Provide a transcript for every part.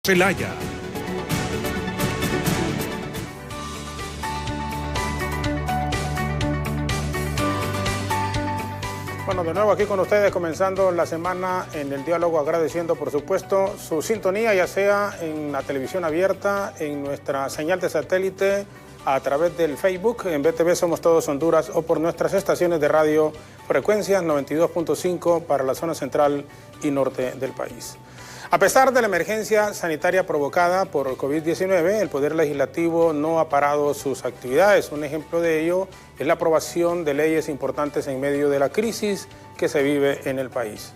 Celaya. Bueno, de nuevo aquí con ustedes, comenzando la semana en el diálogo, agradeciendo por supuesto su sintonía, ya sea en la televisión abierta, en nuestra señal de satélite, a través del Facebook, en BTV Somos Todos Honduras, o por nuestras estaciones de radio, frecuencias 92.5 para la zona central y norte del país. A pesar de la emergencia sanitaria provocada por COVID-19, el Poder Legislativo no ha parado sus actividades. Un ejemplo de ello es la aprobación de leyes importantes en medio de la crisis que se vive en el país.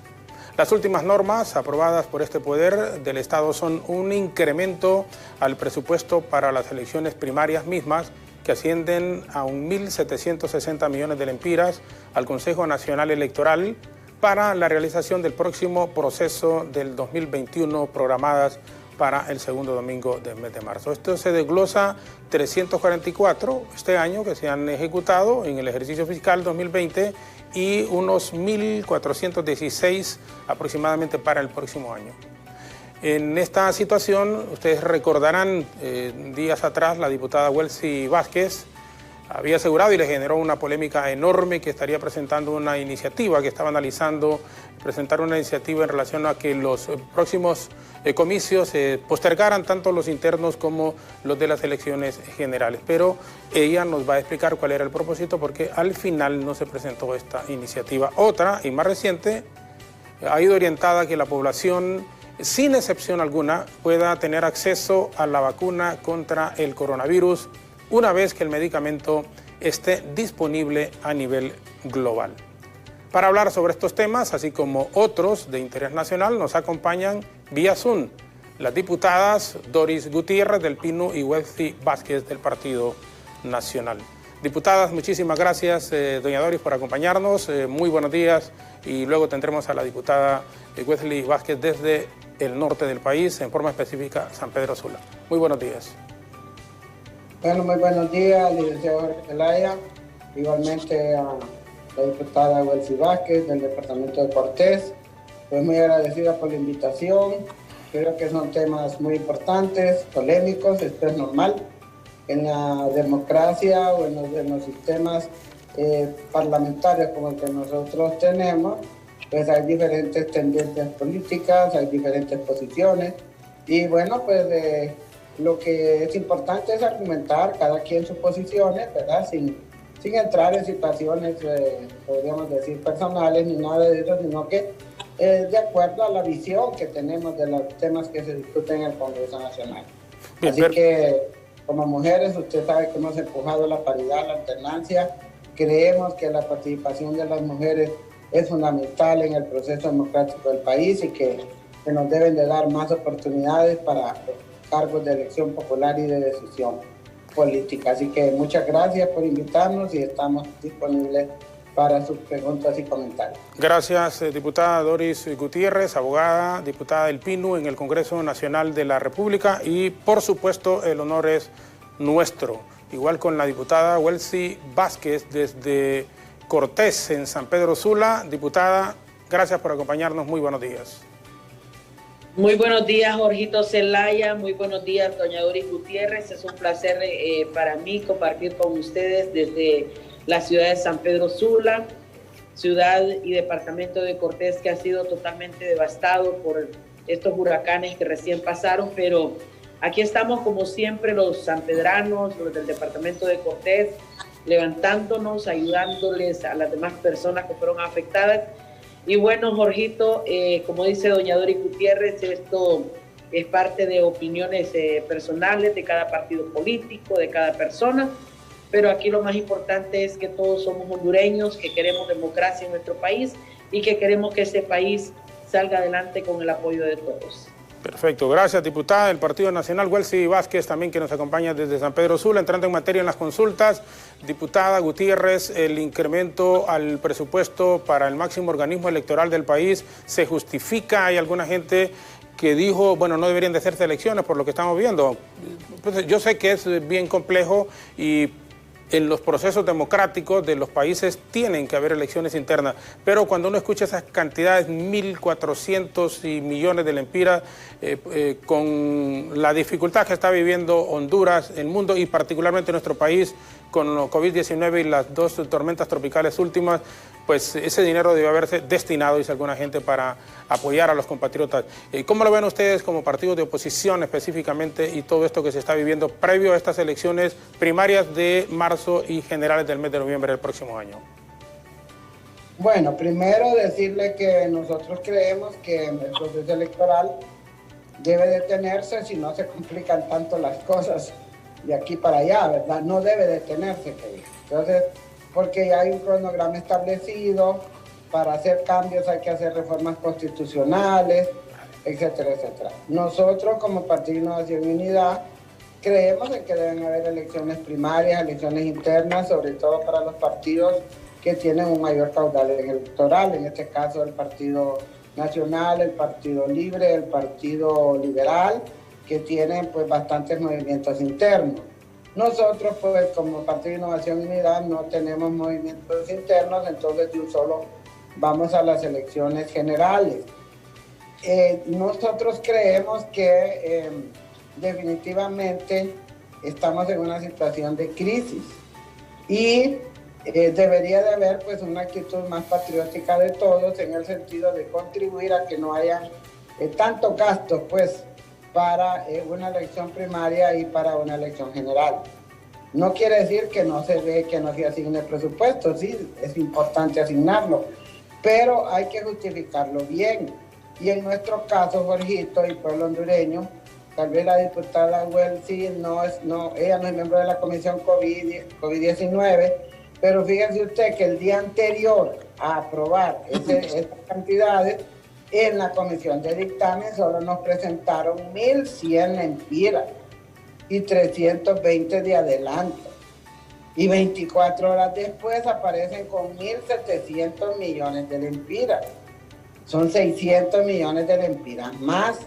Las últimas normas aprobadas por este Poder del Estado son un incremento al presupuesto para las elecciones primarias mismas, que ascienden a 1.760 millones de lempiras al Consejo Nacional Electoral, para la realización del próximo proceso del 2021 programadas para el segundo domingo del mes de marzo. Esto se desglosa 344 este año que se han ejecutado en el ejercicio fiscal 2020 y unos 1.416 aproximadamente para el próximo año. En esta situación, ustedes recordarán, días atrás la diputada Welsi Vázquez había asegurado y le generó una polémica enorme que estaría presentando una iniciativa, que estaba analizando presentar una iniciativa en relación a que los próximos comicios postergaran tanto los internos como los de las elecciones generales. Pero ella nos va a explicar cuál era el propósito, porque al final no se presentó esta iniciativa. Otra, y más reciente, ha ido orientada a que la población, sin excepción alguna, pueda tener acceso a la vacuna contra el coronavirus una vez que el medicamento esté disponible a nivel global. Para hablar sobre estos temas, así como otros de interés nacional, nos acompañan vía Zoom las diputadas Doris Gutiérrez del Pino y Welsi Vázquez del Partido Nacional. Diputadas, muchísimas gracias, doña Doris, por acompañarnos. Muy buenos días. Y luego tendremos a la diputada Welsi Vázquez desde el norte del país, en forma específica San Pedro Sula. Muy buenos días. Bueno, muy buenos días, licenciado Jorge Zelaya, igualmente a la diputada Welsi Vázquez del departamento de Cortés. Pues muy agradecida por la invitación. Creo que son temas muy importantes, polémicos, esto es normal. En la democracia o en los sistemas parlamentarios como el que nosotros tenemos, pues hay diferentes tendencias políticas, hay diferentes posiciones. Y bueno, pues lo que es importante es argumentar cada quien sus posiciones, ¿verdad? Sin entrar en situaciones, podríamos decir, personales ni nada de eso, sino que de acuerdo a la visión que tenemos de los temas que se discuten en el Congreso Nacional. Bien, así que, como mujeres, usted sabe que hemos empujado la paridad, la alternancia. Creemos que la participación de las mujeres es fundamental en el proceso democrático del país y que nos deben de dar más oportunidades para cargos de elección popular y de decisión política. Así que muchas gracias por invitarnos y estamos disponibles para sus preguntas y comentarios. Gracias, diputada Doris Gutiérrez, abogada, diputada del PINU en el Congreso Nacional de la República, y por supuesto el honor es nuestro. Igual con la diputada Welsi Vázquez desde Cortés en San Pedro Sula. Diputada, gracias por acompañarnos, muy buenos días. Muy buenos días, Jorgito Zelaya. Muy buenos días, doña Doris Gutiérrez. Es un placer para mí compartir con ustedes desde la ciudad de San Pedro Sula, ciudad y departamento de Cortés, que ha sido totalmente devastado por estos huracanes que recién pasaron, pero aquí estamos como siempre los sanpedranos, los del departamento de Cortés, levantándonos, ayudándoles a las demás personas que fueron afectadas. Y bueno, Jorgito, como dice doña Doris Gutiérrez, esto es parte de opiniones personales de cada partido político, de cada persona, pero aquí lo más importante es que todos somos hondureños, que queremos democracia en nuestro país y que queremos que ese país salga adelante con el apoyo de todos. Perfecto, gracias, diputada del Partido Nacional. Welsi Vázquez también, que nos acompaña desde San Pedro Sula. Entrando en materia en las consultas, diputada Gutiérrez, el incremento al presupuesto para el máximo organismo electoral del país se justifica. Hay alguna gente que dijo, bueno, no deberían de hacerse elecciones por lo que estamos viendo. Pues yo sé que es bien complejo y en los procesos democráticos de los países tienen que haber elecciones internas, pero cuando uno escucha esas cantidades, 1.400 y millones de lempiras, con la dificultad que está viviendo Honduras, el mundo y particularmente nuestro país, con los COVID-19 y las dos tormentas tropicales últimas, pues ese dinero debe haberse destinado, dice alguna gente, para apoyar a los compatriotas. ¿Cómo lo ven ustedes como partidos de oposición específicamente y todo esto que se está viviendo previo a estas elecciones primarias de marzo y generales del mes de noviembre del próximo año? Bueno, primero decirle que nosotros creemos que el proceso electoral debe detenerse si no se complican tanto las cosas de aquí para allá, ¿verdad? No debe detenerse, que diga. Entonces, porque ya hay un cronograma establecido, para hacer cambios hay que hacer reformas constitucionales, etcétera, etcétera. Nosotros como Partido Innovación y Unidad creemos en que deben haber elecciones primarias, elecciones internas, sobre todo para los partidos que tienen un mayor caudal electoral, en este caso el Partido Nacional, el Partido Libre, el Partido Liberal, que tienen pues bastantes movimientos internos. Nosotros pues como Partido de Innovación y Unidad no tenemos movimientos internos, entonces de un solo vamos a las elecciones generales. Nosotros creemos que definitivamente estamos en una situación de crisis y debería de haber pues una actitud más patriótica de todos en el sentido de contribuir a que no haya tantos gastos pues para una elección primaria y para una elección general. No quiere decir que no se dé, que no se asigne presupuesto, sí, es importante asignarlo, pero hay que justificarlo bien. Y en nuestro caso, Jorgito y pueblo hondureño, tal vez la diputada Welsi ella no es miembro de la Comisión COVID-19, pero fíjense usted que el día anterior a aprobar estas cantidades, en la comisión de dictamen solo nos presentaron 1.100 lempiras y 320 de adelanto. Y 24 horas después aparecen con 1.700 millones de lempiras. Son 600 millones de lempiras más.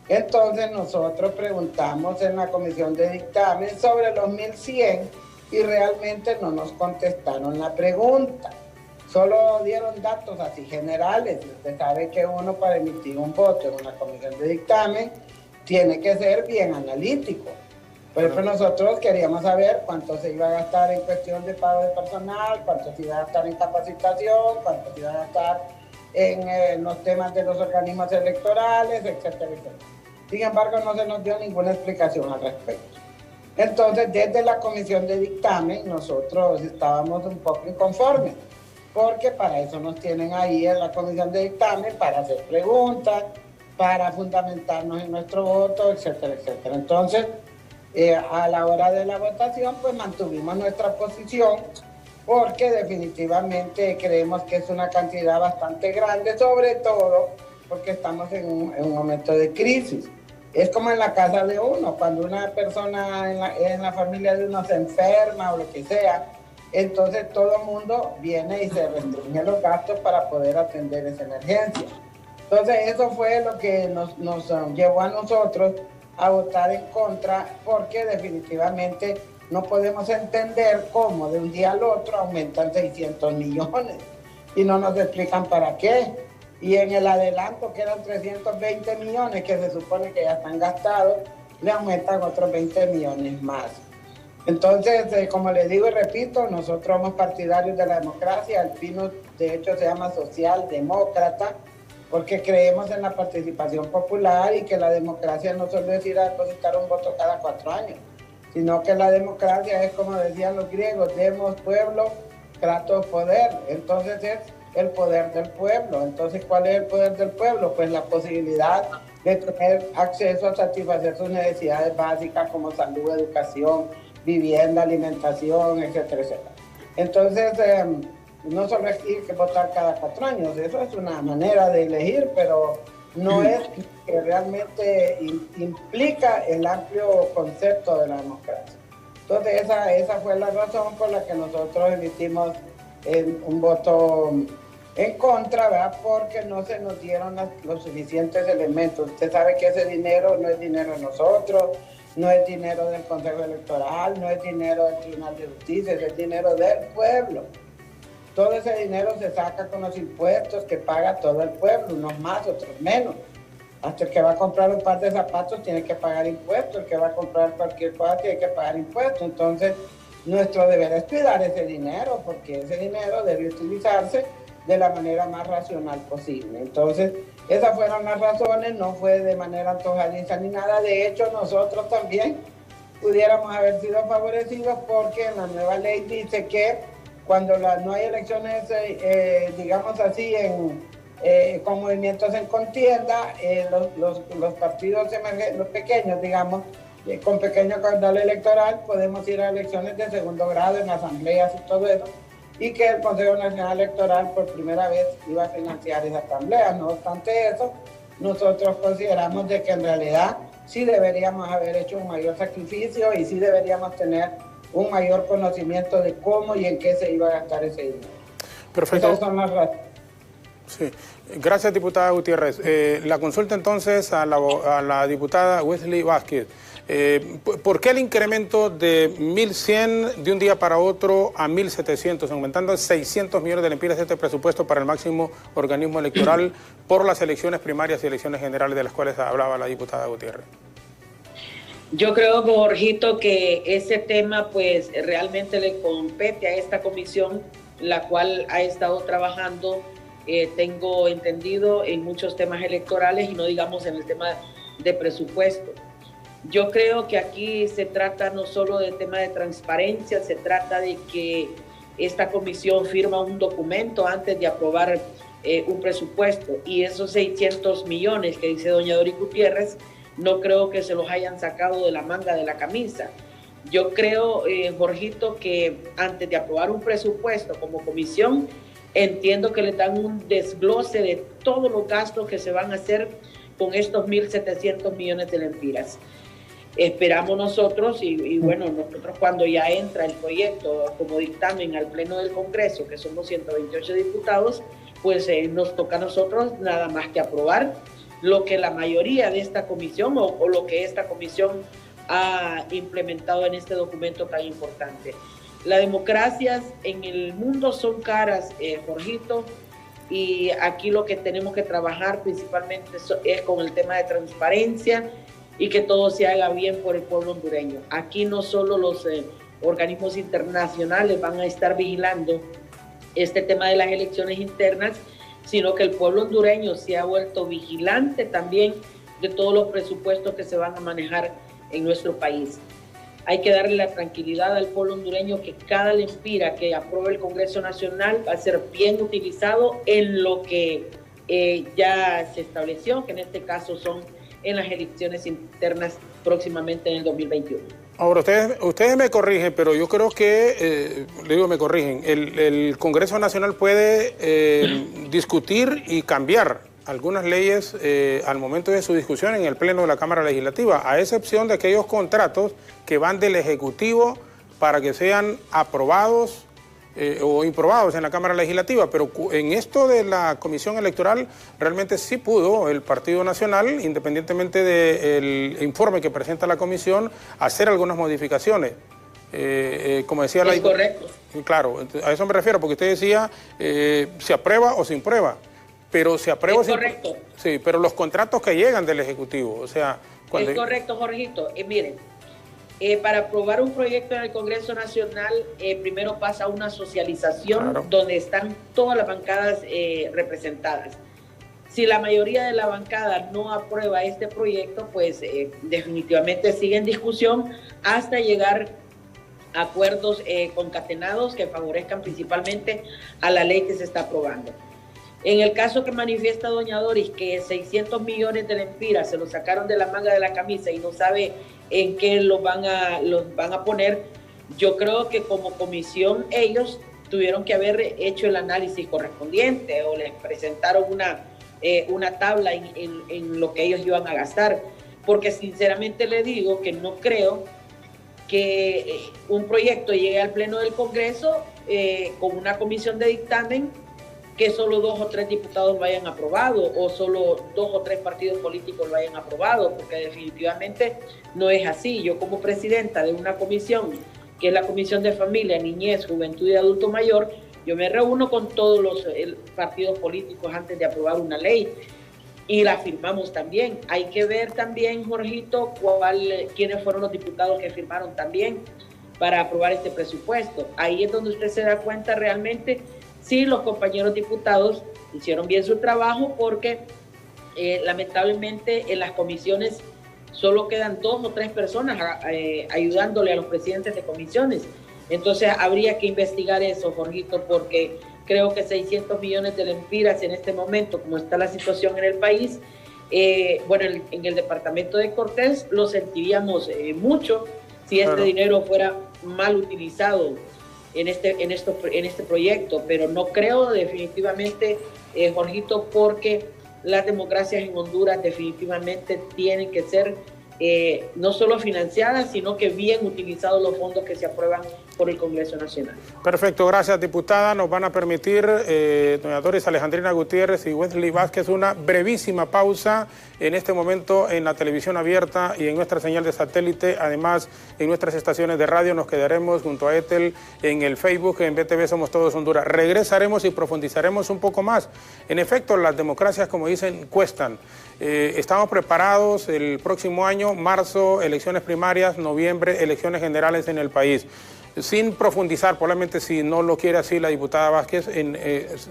Entonces nosotros preguntamos en la comisión de dictamen sobre los 1.100 y realmente no nos contestaron la pregunta. Solo dieron datos así generales. Usted sabe que uno para emitir un voto en una comisión de dictamen tiene que ser bien analítico. Por ejemplo, nosotros queríamos saber cuánto se iba a gastar en cuestión de pago de personal, cuánto se iba a gastar en capacitación, cuánto se iba a gastar en los temas de los organismos electorales, etcétera, etcétera. Sin embargo, no se nos dio ninguna explicación al respecto. Entonces, desde la comisión de dictamen, nosotros estábamos un poco inconformes, porque para eso nos tienen ahí en la comisión de dictamen, para hacer preguntas, para fundamentarnos en nuestro voto, etcétera, etcétera. Entonces, a la hora de la votación, pues mantuvimos nuestra posición, porque definitivamente creemos que es una cantidad bastante grande, sobre todo porque estamos en un momento de crisis. Es como en la casa de uno, cuando una persona en la familia de uno se enferma o lo que sea, entonces todo el mundo viene y se restringe los gastos para poder atender esa emergencia. Entonces eso fue lo que nos llevó a nosotros a votar en contra, porque definitivamente no podemos entender cómo de un día al otro aumentan 600 millones y no nos explican para qué. Y en el adelanto quedan 320 millones que se supone que ya están gastados, le aumentan otros 20 millones más. Entonces, como les digo y repito, nosotros somos partidarios de la democracia. El PINUS, de hecho, se llama socialdemócrata, porque creemos en la participación popular y que la democracia no solo es ir a depositar un voto cada 4 años, sino que la democracia es, como decían los griegos, demos pueblo, kratos poder. Entonces es el poder del pueblo. Entonces, ¿cuál es el poder del pueblo? Pues la posibilidad de tener acceso a satisfacer sus necesidades básicas como salud, educación, vivienda, alimentación, etcétera, etcétera. Entonces, no solo es ir que votar cada 4 años, eso es una manera de elegir, pero no es que realmente implica el amplio concepto de la democracia. Entonces, esa fue la razón por la que nosotros emitimos un voto en contra, ¿verdad? Porque no se nos dieron los suficientes elementos. Usted sabe que ese dinero no es dinero de nosotros, no es dinero del Consejo Electoral, no es dinero del Tribunal de Justicia, es dinero del pueblo. Todo ese dinero se saca con los impuestos que paga todo el pueblo, unos más, otros menos. Hasta el que va a comprar un par de zapatos tiene que pagar impuestos, el que va a comprar cualquier cosa tiene que pagar impuestos. Entonces, nuestro deber es cuidar ese dinero, porque ese dinero debe utilizarse de la manera más racional posible. Entonces, esas fueron las razones, no fue de manera antojadiza ni nada. De hecho, nosotros también pudiéramos haber sido favorecidos, porque la nueva ley dice que cuando no hay elecciones, digamos así, con movimientos en contienda, los partidos emergentes, los pequeños, digamos, con pequeño caudal electoral, podemos ir a elecciones de segundo grado en asambleas y todo eso, y que el Consejo Nacional Electoral por primera vez iba a financiar esa asamblea. No obstante eso, nosotros consideramos de que en realidad sí deberíamos haber hecho un mayor sacrificio y sí deberíamos tener un mayor conocimiento de cómo y en qué se iba a gastar ese dinero. Perfecto. Esas son las razones. Sí. Gracias, diputada Gutiérrez. La consulta entonces a la diputada Wesley Vázquez. ¿Por qué el incremento de 1.100 de un día para otro a 1.700, aumentando 600 millones de lempiras de este presupuesto para el máximo organismo electoral por las elecciones primarias y elecciones generales de las cuales hablaba la diputada Gutiérrez? Yo creo, Jorgito, que ese tema pues realmente le compete a esta comisión, la cual ha estado trabajando, tengo entendido, en muchos temas electorales y no digamos en el tema de presupuesto. Yo creo que aquí se trata no solo del tema de transparencia, se trata de que esta comisión firma un documento antes de aprobar un presupuesto, y esos 600 millones que dice doña Doris Gutiérrez, no creo que se los hayan sacado de la manga de la camisa. Yo creo, Jorgito, que antes de aprobar un presupuesto como comisión, entiendo que le dan un desglose de todos los gastos que se van a hacer con estos 1.700 millones de lempiras. Esperamos nosotros, y bueno, nosotros cuando ya entra el proyecto como dictamen al Pleno del Congreso, que somos 128 diputados, pues nos toca a nosotros nada más que aprobar lo que la mayoría de esta comisión o lo que esta comisión ha implementado en este documento tan importante. Las democracias en el mundo son caras, Jorgito, y aquí lo que tenemos que trabajar principalmente es con el tema de transparencia y que todo se haga bien por el pueblo hondureño. Aquí no solo los organismos internacionales van a estar vigilando este tema de las elecciones internas, sino que el pueblo hondureño se ha vuelto vigilante también de todos los presupuestos que se van a manejar en nuestro país. Hay que darle la tranquilidad al pueblo hondureño que cada lempira que apruebe el Congreso Nacional va a ser bien utilizado en lo que ya se estableció, que en este caso son en las elecciones internas próximamente en el 2021. Ahora, ustedes me corrigen, pero yo creo que, me corrigen, el Congreso Nacional puede discutir y cambiar algunas leyes al momento de su discusión en el Pleno de la Cámara Legislativa, a excepción de aquellos contratos que van del Ejecutivo para que sean aprobados o improbados en la Cámara Legislativa, pero en esto de la Comisión Electoral realmente sí pudo el Partido Nacional, independientemente del informe que presenta la Comisión, hacer algunas modificaciones. Como decía la... Es correcto. Claro, a eso me refiero, porque usted decía se aprueba o se imprueba, pero se aprueba... Es correcto. Sí, pero los contratos que llegan del Ejecutivo, o sea... Es correcto, Jorgito. Miren, para aprobar un proyecto en el Congreso Nacional, primero pasa una socialización, claro, donde están todas las bancadas representadas. Si la mayoría de la bancada no aprueba este proyecto, pues definitivamente sigue en discusión hasta llegar a acuerdos concatenados que favorezcan principalmente a la ley que se está aprobando. En el caso que manifiesta doña Doris, que 600 millones de lempiras se los sacaron de la manga de la camisa y no sabe en qué los van a poner, yo creo que como comisión ellos tuvieron que haber hecho el análisis correspondiente o les presentaron una tabla en lo que ellos iban a gastar, porque sinceramente le digo que no creo que un proyecto llegue al Pleno del Congreso con una comisión de dictamen que solo 2 o 3 diputados lo hayan aprobado o solo 2 o 3 partidos políticos lo hayan aprobado, porque definitivamente no es así. Yo como presidenta de una comisión, que es la Comisión de Familia, Niñez, Juventud y Adulto Mayor, yo me reúno con todos los partidos políticos antes de aprobar una ley y la firmamos también. Hay que ver también, Jorgito, quiénes fueron los diputados que firmaron también para aprobar este presupuesto. Ahí es donde usted se da cuenta realmente si los compañeros diputados hicieron bien su trabajo, porque lamentablemente en las comisiones solo quedan 2 o 3 personas ayudándole a los presidentes de comisiones. Entonces habría que investigar eso, Jorgito, porque creo que 600 millones de lempiras en este momento, como está la situación en el país, bueno, en el departamento de Cortés lo sentiríamos mucho si este dinero fuera mal utilizado en este proyecto, pero no creo definitivamente, Jorgito, porque las democracias en Honduras definitivamente tienen que ser no solo financiadas, sino que bien utilizados los fondos que se aprueban por el Congreso Nacional. Perfecto, gracias, diputada. Nos van a permitir, doña Doris Alejandrina Gutiérrez y Wesley Vázquez, una brevísima pausa en este momento en la televisión abierta y en nuestra señal de satélite. Además, en nuestras estaciones de radio nos quedaremos junto a Ethel en el Facebook, en BTV Somos Todos Honduras. Regresaremos y profundizaremos un poco más. En efecto, las democracias, como dicen, cuestan. Estamos preparados el próximo año, marzo, elecciones primarias, noviembre, elecciones generales en el país. Sin profundizar, probablemente si no lo quiere así la diputada Vázquez,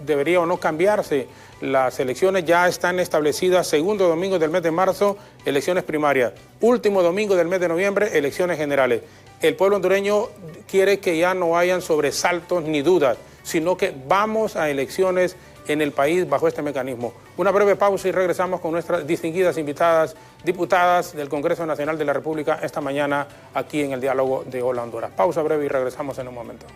debería o no cambiarse las elecciones. Ya están establecidas segundo domingo del mes de marzo, elecciones primarias. Último domingo del mes de noviembre, elecciones generales. El pueblo hondureño quiere que ya no hayan sobresaltos ni dudas, sino que vamos a elecciones en el país bajo este mecanismo. Una breve pausa y regresamos con nuestras distinguidas invitadas, diputadas del Congreso Nacional de la República, esta mañana aquí en el Diálogo de Hola Honduras. Pausa breve y regresamos en un momento.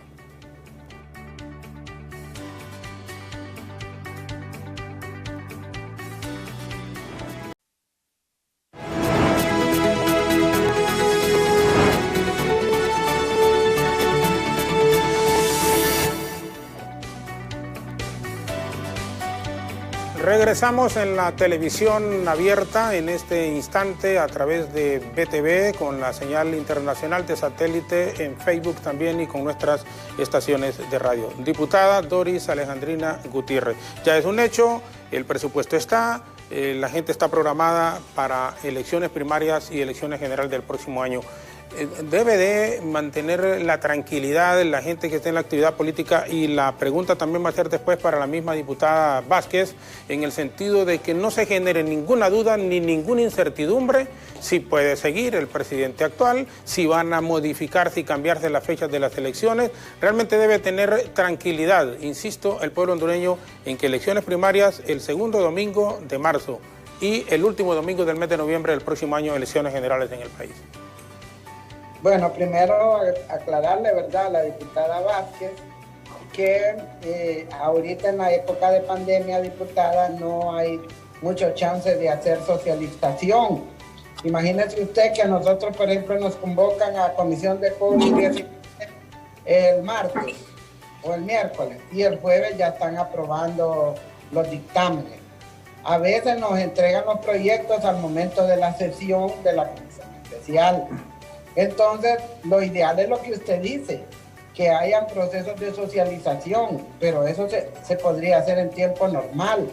Regresamos en la televisión abierta en este instante a través de BTV con la señal internacional de satélite, en Facebook también y con nuestras estaciones de radio. Diputada Doris Alejandrina Gutiérrez, ya es un hecho, el presupuesto está, la gente está programada para elecciones primarias y elecciones generales del próximo año. Debe de mantener la tranquilidad la gente que esté en la actividad política, y la pregunta también va a ser después para la misma diputada Vázquez, en el sentido de que no se genere ninguna duda ni ninguna incertidumbre si puede seguir el presidente actual, si van a modificarse y cambiarse las fechas de las elecciones. Realmente debe tener tranquilidad, insisto, el pueblo hondureño, en que elecciones primarias el segundo domingo de marzo y el último domingo del mes de noviembre del próximo año, elecciones generales en el país. Bueno, primero aclararle, ¿verdad?, a la diputada Vázquez que ahorita en la época de pandemia, diputada, no hay mucho chance de hacer socialización. Imagínese usted que a nosotros, por ejemplo, nos convocan a comisión de COVID-19 el martes o el miércoles y el jueves ya están aprobando los dictámenes. A veces nos entregan los proyectos al momento de la sesión de la comisión especial. Entonces, lo ideal es lo que usted dice, que hayan procesos de socialización, pero eso se podría hacer en tiempo normal.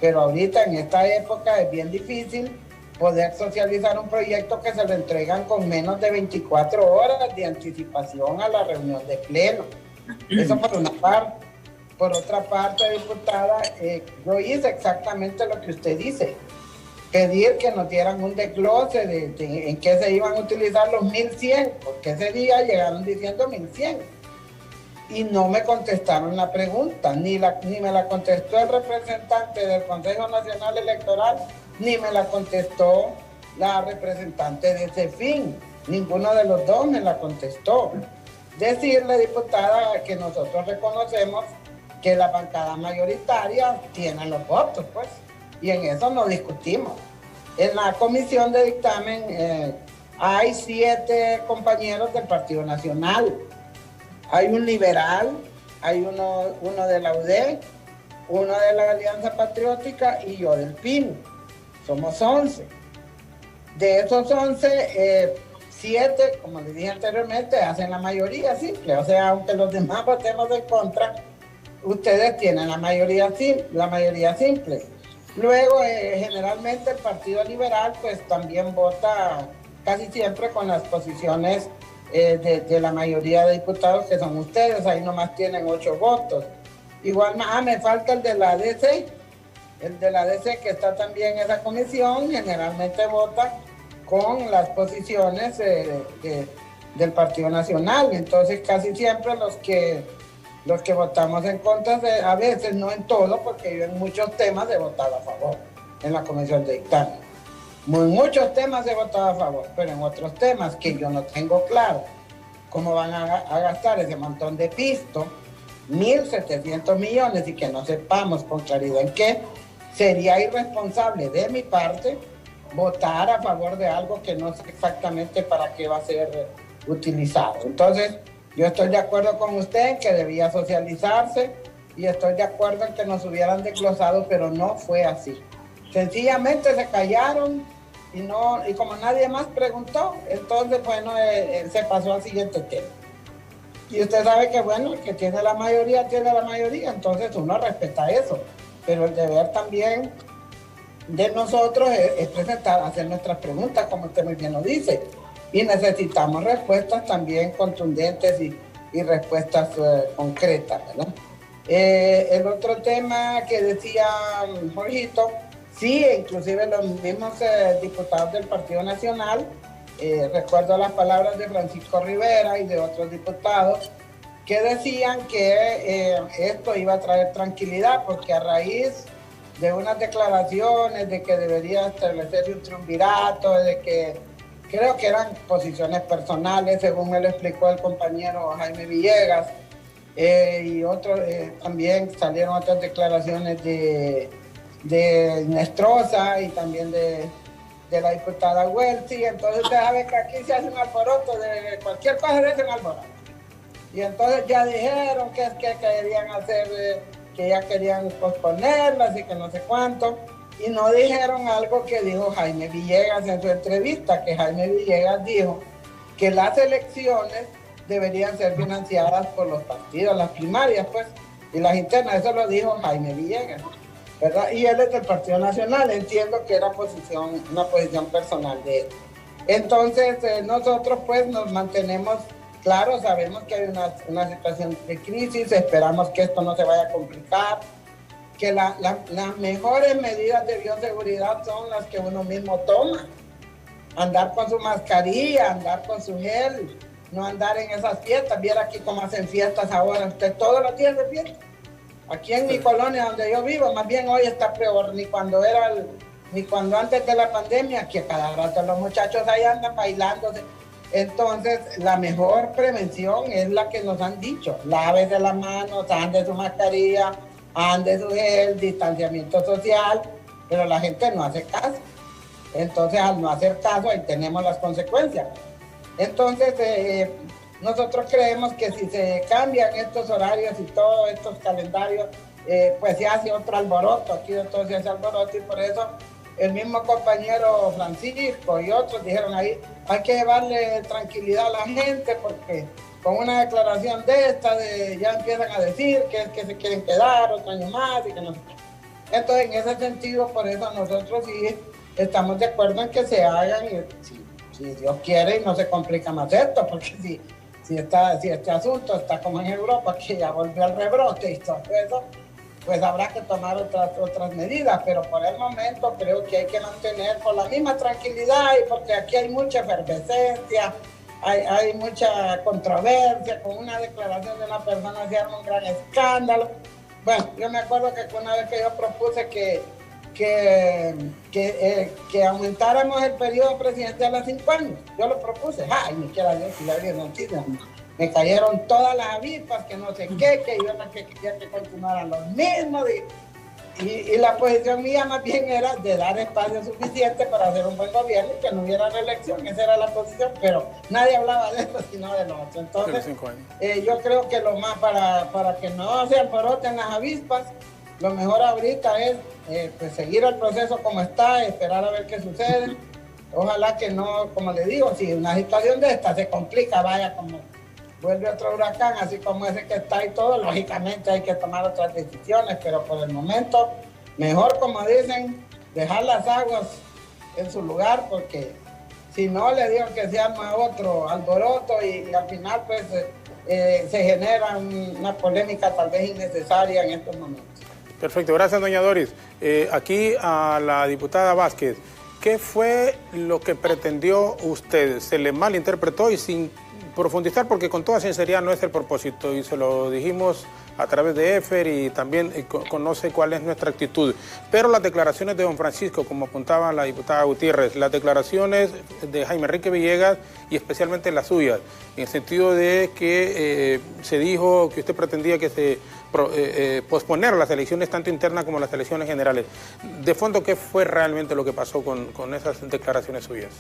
Pero ahorita, en esta época, es bien difícil poder socializar un proyecto que se lo entregan con menos de 24 horas de anticipación a la reunión de pleno. Eso por una parte. Por otra parte, diputada, yo hice exactamente lo que usted dice. Pedir que nos dieran un desglose de en qué se iban a utilizar los 1.100, porque ese día llegaron diciendo 1.100. Y no me contestaron la pregunta, ni me la contestó el representante del Consejo Nacional Electoral, ni me la contestó la representante de CEFIN. Ninguno de los dos me la contestó. Decirle, diputada, que nosotros reconocemos que la bancada mayoritaria tiene los votos, pues, y en eso no discutimos. En la comisión de dictamen hay 7 compañeros del Partido Nacional. Hay un liberal, hay uno de la UDE, uno de la Alianza Patriótica y yo del PIN. Somos 11. De esos 11, 7, como les dije anteriormente, hacen la mayoría simple. O sea, aunque los demás votemos en contra, ustedes tienen la mayoría simple. Luego, generalmente el Partido Liberal pues también vota casi siempre con las posiciones de la mayoría de diputados que son ustedes. Ahí nomás tienen 8 votos. Igual, me falta el de la DC. El de la DC, que está también en esa comisión, generalmente vota con las posiciones del Partido Nacional. Entonces, casi siempre los que votamos en contra, a veces, no en todo, porque yo en muchos temas he votado a favor en la comisión de dictamen. En muchos temas he votado a favor, pero en otros temas que yo no tengo claro cómo van a gastar ese montón de pisto, 1.700 millones, y que no sepamos con claridad en qué, sería irresponsable de mi parte votar a favor de algo que no sé exactamente para qué va a ser utilizado. Entonces, yo estoy de acuerdo con usted en que debía socializarse y estoy de acuerdo en que nos hubieran desglosado, pero no fue así. Sencillamente se callaron y como nadie más preguntó, entonces, bueno, se pasó al siguiente tema. Y usted sabe que, bueno, el que tiene la mayoría, entonces uno respeta eso. Pero el deber también de nosotros es presentar, hacer nuestras preguntas, como usted muy bien lo dice. Y necesitamos respuestas también contundentes y respuestas concretas, ¿verdad? El otro tema que decía Jorgito, sí, inclusive los mismos diputados del Partido Nacional, recuerdo las palabras de Francisco Rivera y de otros diputados, que decían que esto iba a traer tranquilidad, porque a raíz de unas declaraciones de que debería establecerse un triunvirato, de que creo que eran posiciones personales, según me lo explicó el compañero Jaime Villegas, y otros también salieron otras declaraciones de Nestroza y también de la diputada Welty. Entonces usted sabe que aquí se hace un alboroto, de cualquier cosa se hace un alboroto. Y entonces ya dijeron que querían hacer, que ya querían posponerlas y que no sé cuánto. Y no dijeron algo que dijo Jaime Villegas en su entrevista, que Jaime Villegas dijo que las elecciones deberían ser financiadas por los partidos, las primarias, pues, y las internas. Eso lo dijo Jaime Villegas, ¿verdad? Y él es del Partido Nacional. Entiendo que era una posición personal de él. Entonces, nosotros pues nos mantenemos claros, sabemos que hay una situación de crisis, esperamos que esto no se vaya a complicar, que las mejores medidas de bioseguridad son las que uno mismo toma. Andar con su mascarilla, andar con su gel, no andar en esas fiestas. Viera aquí cómo hacen fiestas ahora, usted todos los días de fiesta. Aquí en mi colonia donde yo vivo, más bien hoy está peor, ni cuando antes de la pandemia, que cada rato los muchachos ahí andan bailándose. Entonces, la mejor prevención es la que nos han dicho: lávese las manos, ande su mascarilla, ande su gel, distanciamiento social, pero la gente no hace caso. Entonces, al no hacer caso, ahí tenemos las consecuencias. Entonces, nosotros creemos que si se cambian estos horarios y todos estos calendarios, pues se hace otro alboroto, aquí entonces se hace alboroto, y por eso el mismo compañero Francisco y otros dijeron ahí, hay que llevarle tranquilidad a la gente, porque con una declaración de esta, ya empiezan a decir que se quieren quedar otro año más y que no sé. Entonces, en ese sentido, por eso nosotros sí estamos de acuerdo en que se hagan, y si Dios quiere, y no se complica más esto, porque si este asunto está como en Europa, que ya volvió al rebrote y todo eso, pues habrá que tomar otras medidas, pero por el momento creo que hay que mantener con la misma tranquilidad, y porque aquí hay mucha efervescencia, hay mucha controversia, con una declaración de una persona se arma un gran escándalo. Bueno, yo me acuerdo que una vez que yo propuse que aumentáramos el periodo presidencial a 5 años, yo lo propuse, ni quiera Dios si le había noticias. Me cayeron todas las avispas, que no sé qué, que yo no quería que continuaran los mismos. Y la posición mía más bien era de dar espacio suficiente para hacer un buen gobierno y que no hubiera reelección. Esa era la posición, pero nadie hablaba de eso, sino de lo otro. Entonces, yo creo que lo más, para que no se alboroten las avispas, lo mejor ahorita es pues seguir el proceso como está, esperar a ver qué sucede. Ojalá que no, como le digo, si una situación de esta se complica, vaya como vuelve otro huracán, así como ese que está y todo, lógicamente hay que tomar otras decisiones, pero por el momento, mejor como dicen, dejar las aguas en su lugar, porque si no, le digo que se arma otro alboroto y al final pues se genera una polémica tal vez innecesaria en estos momentos. Perfecto, gracias doña Doris. Aquí a la diputada Vázquez, ¿qué fue lo que pretendió usted? ¿Se le malinterpretó? Y sin profundizar, porque con toda sinceridad no es el propósito, y se lo dijimos a través de EFER y también conoce cuál es nuestra actitud. Pero las declaraciones de don Francisco, como apuntaba la diputada Gutiérrez, las declaraciones de Jaime Enrique Villegas y especialmente las suyas, en el sentido de que se dijo que usted pretendía que se posponer las elecciones tanto internas como las elecciones generales. De fondo, ¿qué fue realmente lo que pasó con esas declaraciones suyas?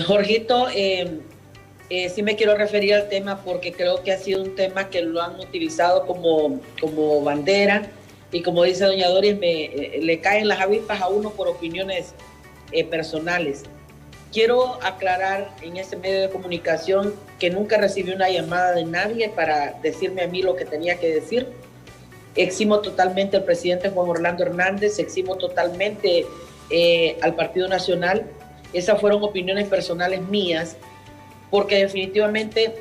Jorgito, sí me quiero referir al tema porque creo que ha sido un tema que lo han utilizado como bandera y como dice doña Doris, le caen las avispas a uno por opiniones personales. Quiero aclarar en este medio de comunicación que nunca recibí una llamada de nadie para decirme a mí lo que tenía que decir. Eximo totalmente al presidente Juan Orlando Hernández, eximo totalmente al Partido Nacional. Esas fueron opiniones personales mías, porque definitivamente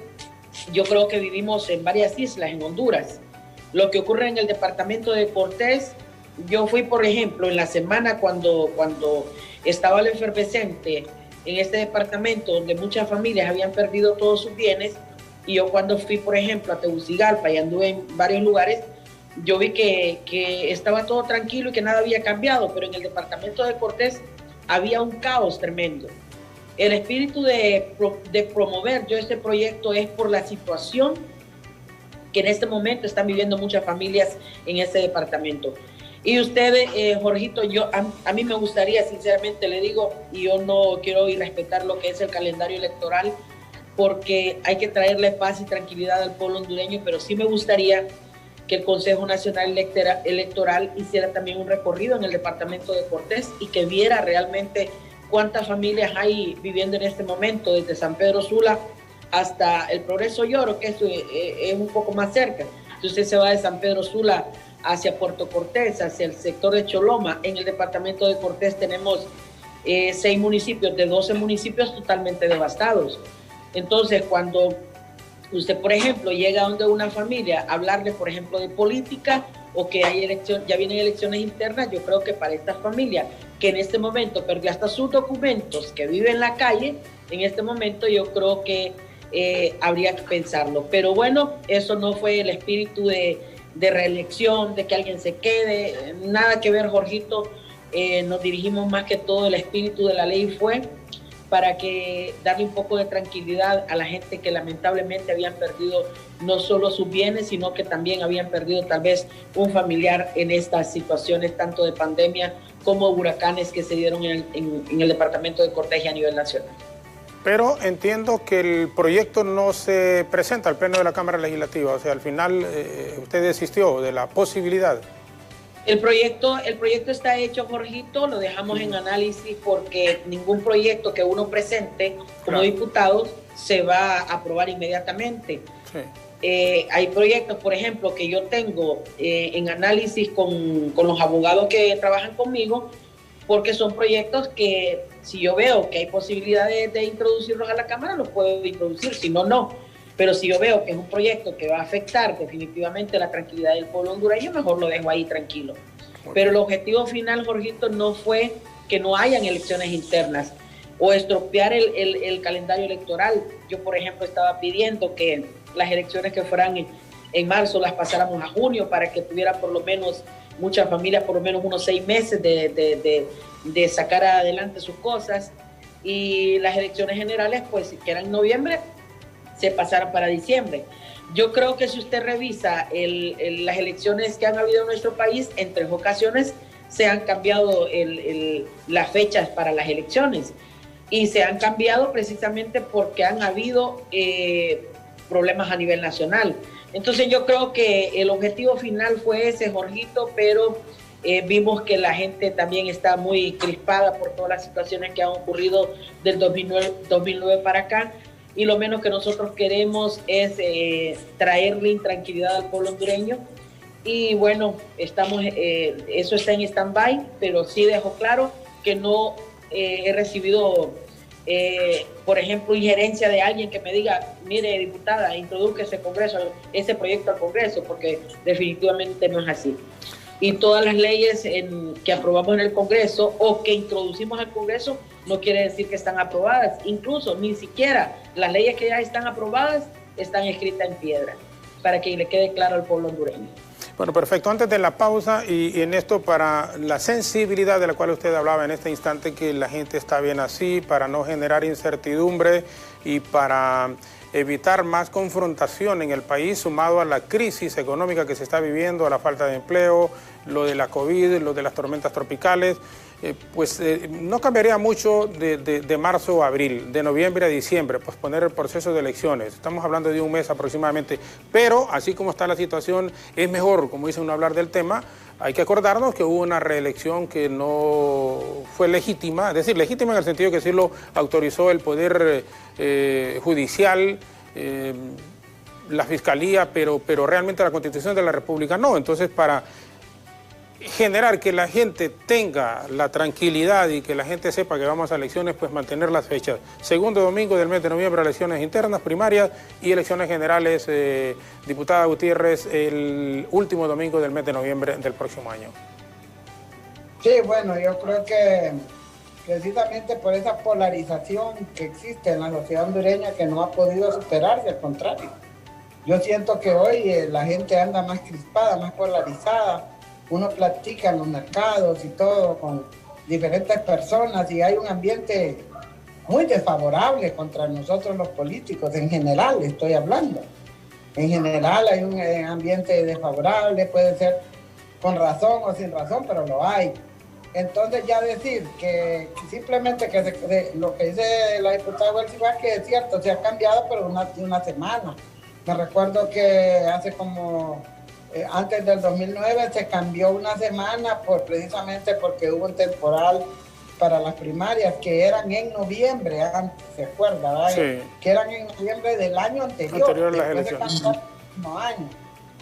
yo creo que vivimos en varias islas, en Honduras. Lo que ocurre en el departamento de Cortés, yo fui, por ejemplo, en la semana cuando estaba el efervescente en este departamento, donde muchas familias habían perdido todos sus bienes, y yo cuando fui, por ejemplo, a Tegucigalpa y anduve en varios lugares, yo vi que estaba todo tranquilo y que nada había cambiado, pero en el departamento de Cortés había un caos tremendo. El espíritu de promover yo este proyecto es por la situación que en este momento están viviendo muchas familias en este departamento. Y ustedes, Jorgito, a mí me gustaría, sinceramente le digo, y yo no quiero irrespetar lo que es el calendario electoral, porque hay que traerle paz y tranquilidad al pueblo hondureño, pero sí me gustaría que el Consejo Nacional Electoral hiciera también un recorrido en el departamento de Cortés y que viera realmente cuántas familias hay viviendo en este momento, desde San Pedro Sula hasta el Progreso Lloro, que es un poco más cerca. Si usted se va de San Pedro Sula hacia Puerto Cortés, hacia el sector de Choloma, en el departamento de Cortés tenemos 6 municipios, de 12 municipios totalmente devastados. Entonces, cuando usted, por ejemplo, llega donde una familia a hablarle, por ejemplo, de política o que hay ya vienen elecciones internas, yo creo que para esta familia que en este momento perdió hasta sus documentos, que vive en la calle, en este momento yo creo que habría que pensarlo. Pero bueno, eso no fue el espíritu de reelección, de que alguien se quede, nada que ver, Jorgito. Nos dirigimos más que todo, el espíritu de la ley fue para que darle un poco de tranquilidad a la gente que lamentablemente habían perdido no solo sus bienes, sino que también habían perdido tal vez un familiar en estas situaciones, tanto de pandemia como huracanes que se dieron en el departamento de Cortés y a nivel nacional. Pero entiendo que el proyecto no se presenta al Pleno de la Cámara Legislativa, o sea, al final usted desistió de la posibilidad. El proyecto está hecho, Jorgito, lo dejamos en análisis porque ningún proyecto que uno presente como diputado se va a aprobar inmediatamente. Sí. Hay proyectos, por ejemplo, que yo tengo en análisis con los abogados que trabajan conmigo, porque son proyectos que si yo veo que hay posibilidades de introducirlos a la Cámara, los puedo introducir, si no, no. Pero si yo veo que es un proyecto que va a afectar definitivamente la tranquilidad del pueblo hondureño, mejor lo dejo ahí tranquilo. Pero el objetivo final, Jorgito, no fue que no hayan elecciones internas o estropear el calendario electoral. Yo, por ejemplo, estaba pidiendo que las elecciones que fueran en marzo las pasáramos a junio para que tuviera por lo menos muchas familias, por lo menos unos 6 meses de sacar adelante sus cosas. Y las elecciones generales, pues, que eran en noviembre, se pasaran para diciembre. Yo creo que si usted revisa las elecciones que han habido en nuestro país, en 3 ocasiones se han cambiado las fechas para las elecciones y se han cambiado precisamente porque han habido problemas a nivel nacional. Entonces yo creo que el objetivo final fue ese, Jorgito, pero vimos que la gente también está muy crispada por todas las situaciones que han ocurrido del 2009 para acá, y lo menos que nosotros queremos es traerle intranquilidad al pueblo hondureño. Y bueno, eso está en stand-by, pero sí dejo claro que no he recibido, por ejemplo, injerencia de alguien que me diga, mire, diputada, introduzca ese proyecto al Congreso, porque definitivamente no es así. Y todas las leyes que aprobamos en el Congreso o que introducimos al Congreso no quiere decir que están aprobadas. Incluso ni siquiera las leyes que ya están aprobadas están escritas en piedra, para que le quede claro al pueblo hondureño. Bueno, perfecto. Antes de la pausa y en esto para la sensibilidad de la cual usted hablaba en este instante, que la gente está bien así, para no generar incertidumbre y para evitar más confrontación en el país, sumado a la crisis económica que se está viviendo, a la falta de empleo, lo de la COVID, lo de las tormentas tropicales, no cambiaría mucho de marzo a abril, de noviembre a diciembre, posponer el proceso de elecciones. Estamos hablando de un mes aproximadamente, pero así como está la situación, es mejor, como dice uno, hablar del tema. Hay que acordarnos que hubo una reelección que no fue legítima, es decir, legítima en el sentido que sí lo autorizó el Poder Judicial, la Fiscalía, pero realmente la Constitución de la República no. Entonces, para generar que la gente tenga la tranquilidad y que la gente sepa que vamos a elecciones, pues mantener las fechas. Segundo domingo del mes de noviembre, elecciones internas, primarias y elecciones generales, diputada Gutiérrez, el último domingo del mes de noviembre del próximo año. Sí, bueno, yo creo que precisamente por esa polarización que existe en la sociedad hondureña, que no ha podido superarse, al contrario. Yo siento que hoy la gente anda más crispada, más polarizada. Uno platica en los mercados y todo con diferentes personas y hay un ambiente muy desfavorable contra nosotros los políticos, en general estoy hablando. En general hay un ambiente desfavorable, puede ser con razón o sin razón, pero lo hay. Entonces ya decir que simplemente lo que dice la diputada Welsi Vázquez es cierto, se ha cambiado, pero una semana. Me recuerdo que hace como... antes del 2009 se cambió una semana precisamente porque hubo un temporal para las primarias que eran en noviembre, antes, ¿se acuerda? ¿Verdad? Sí. Que eran en noviembre del año anterior a las elecciones. Año.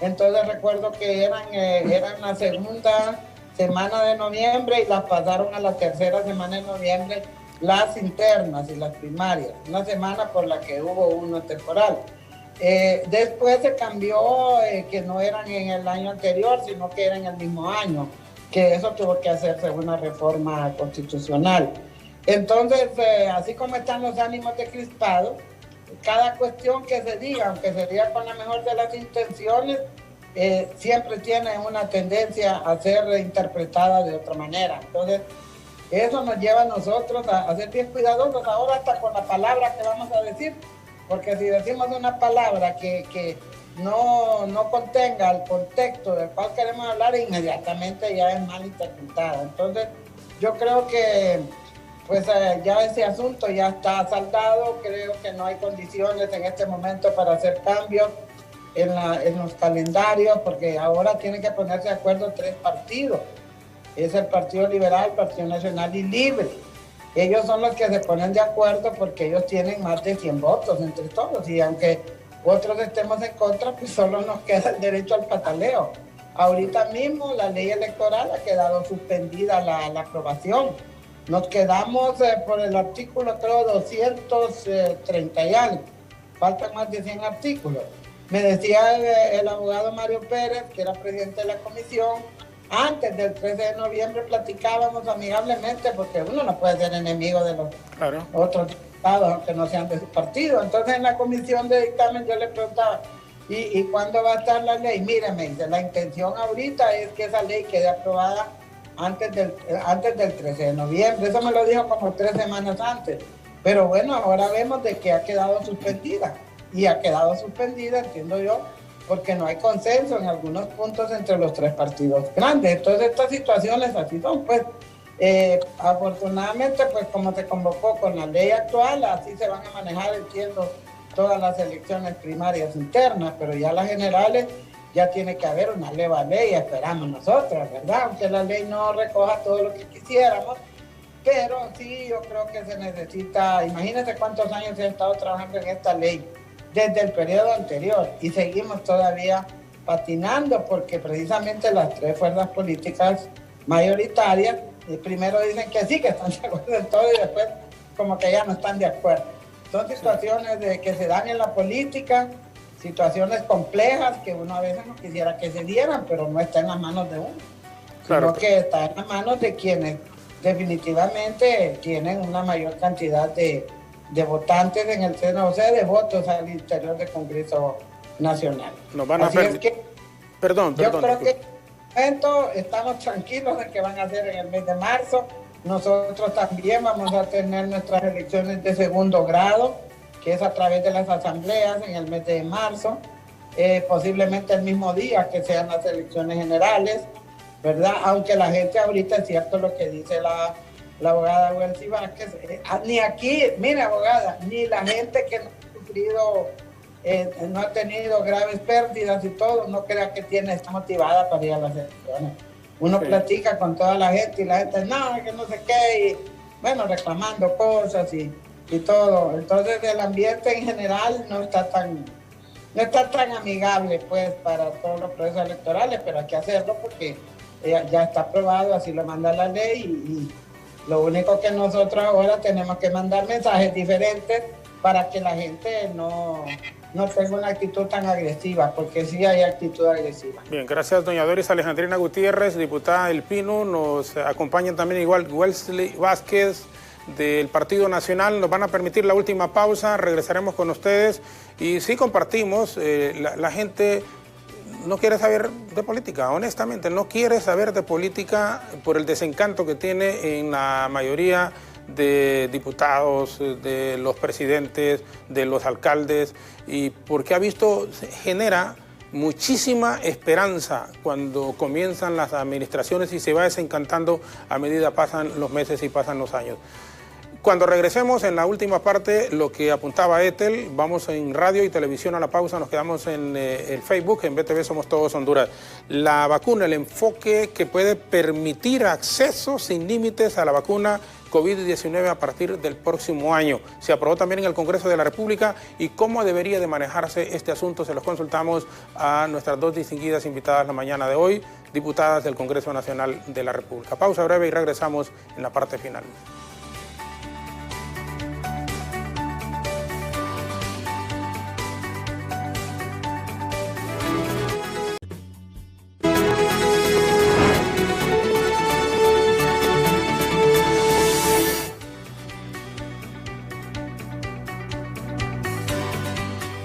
Entonces recuerdo que eran la segunda semana de noviembre y las pasaron a la tercera semana de noviembre las internas y las primarias, una semana por la que hubo una temporal. Después se cambió que no eran en el año anterior, sino que eran en el mismo año, que eso tuvo que hacerse una reforma constitucional. Entonces, así como están los ánimos decrispados, cada cuestión que se diga, aunque se diga con la mejor de las intenciones, siempre tiene una tendencia a ser interpretada de otra manera. Entonces, eso nos lleva a nosotros a ser bien cuidadosos ahora hasta con la palabra que vamos a decir. Porque si decimos una palabra que no contenga el contexto del cual queremos hablar, inmediatamente ya es mal interpretada. Entonces, yo creo que pues ya ese asunto ya está saldado. Creo que no hay condiciones en este momento para hacer cambios en los calendarios, porque ahora tienen que ponerse de acuerdo 3 partidos. Es el Partido Liberal, Partido Nacional y Libre. Ellos son los que se ponen de acuerdo porque ellos tienen más de 100 votos entre todos y aunque otros estemos en contra, pues solo nos queda el derecho al pataleo. Ahorita mismo la ley electoral ha quedado suspendida la aprobación. Nos quedamos por el artículo, creo, 230 y algo. Faltan más de 100 artículos. Me decía el abogado Mario Pérez, que era presidente de la comisión, antes del 13 de noviembre platicábamos amigablemente porque uno no puede ser enemigo de los otros diputados, aunque no sean de su partido. Entonces en la comisión de dictamen yo le preguntaba, ¿y cuándo va a estar la ley? Mire, me dice, la intención ahorita es que esa ley quede aprobada antes del 13 de noviembre. Eso me lo dijo como 3 semanas antes. Pero bueno, ahora vemos de que ha quedado suspendida. Y ha quedado suspendida, entiendo yo, porque no hay consenso en algunos puntos entre los 3 partidos grandes. Entonces estas situaciones así son, pues afortunadamente, pues como se convocó con la ley actual, así se van a manejar, entiendo, todas las elecciones primarias internas, pero ya las generales ya tiene que haber una nueva ley, esperamos nosotros, ¿verdad? Aunque la ley no recoja todo lo que quisiéramos, pero sí yo creo que se necesita, imagínense cuántos años he estado trabajando en esta ley, desde el periodo anterior, y seguimos todavía patinando, porque precisamente las tres fuerzas políticas mayoritarias, primero dicen que sí, que están de acuerdo en todo, y después como que ya no están de acuerdo. Son situaciones que se dan en la política, situaciones complejas que uno a veces no quisiera que se dieran, pero no está en las manos de uno, claro, sino que está en las manos de quienes definitivamente tienen una mayor cantidad de votantes en el seno, o sea, de votos al interior del Congreso Nacional. Nos van a yo creo que en este momento estamos tranquilos de que van a ser en el mes de marzo. Nosotros también vamos a tener nuestras elecciones de segundo grado, que es a través de las asambleas en el mes de marzo, posiblemente el mismo día que sean las elecciones generales, ¿verdad? Aunque la gente ahorita, es cierto lo que dice la abogada Welsi Vázquez, ni aquí, mire abogada, ni la gente que no ha sufrido, no ha tenido graves pérdidas y todo, no crea que está motivada para ir a las elecciones. Uno platica con toda la gente y la gente, no, que no sé qué, y bueno, reclamando cosas y todo. Entonces el ambiente en general no está tan amigable pues para todos los procesos electorales, pero hay que hacerlo porque ya está aprobado, así lo manda la ley y lo único que nosotros ahora tenemos que mandar mensajes diferentes para que la gente no tenga una actitud tan agresiva, porque sí hay actitud agresiva. Bien, gracias doña Doris Alejandrina Gutiérrez, diputada del Pino. Nos acompañan también igual Welsi Vázquez del Partido Nacional. Nos van a permitir la última pausa, regresaremos con ustedes. Y sí compartimos, la gente no quiere saber de política, honestamente, no quiere saber de política por el desencanto que tiene en la mayoría de diputados, de los presidentes, de los alcaldes, y porque ha visto, genera muchísima esperanza cuando comienzan las administraciones y se va desencantando a medida pasan los meses y pasan los años. Cuando regresemos en la última parte, lo que apuntaba Ethel, vamos en radio y televisión a la pausa, nos quedamos en el Facebook, en BTV Somos Todos Honduras. La vacuna, el enfoque que puede permitir acceso sin límites a la vacuna COVID-19 a partir del próximo año. Se aprobó también en el Congreso de la República y cómo debería de manejarse este asunto. Se los consultamos a nuestras dos distinguidas invitadas la mañana de hoy, diputadas del Congreso Nacional de la República. Pausa breve y regresamos en la parte final.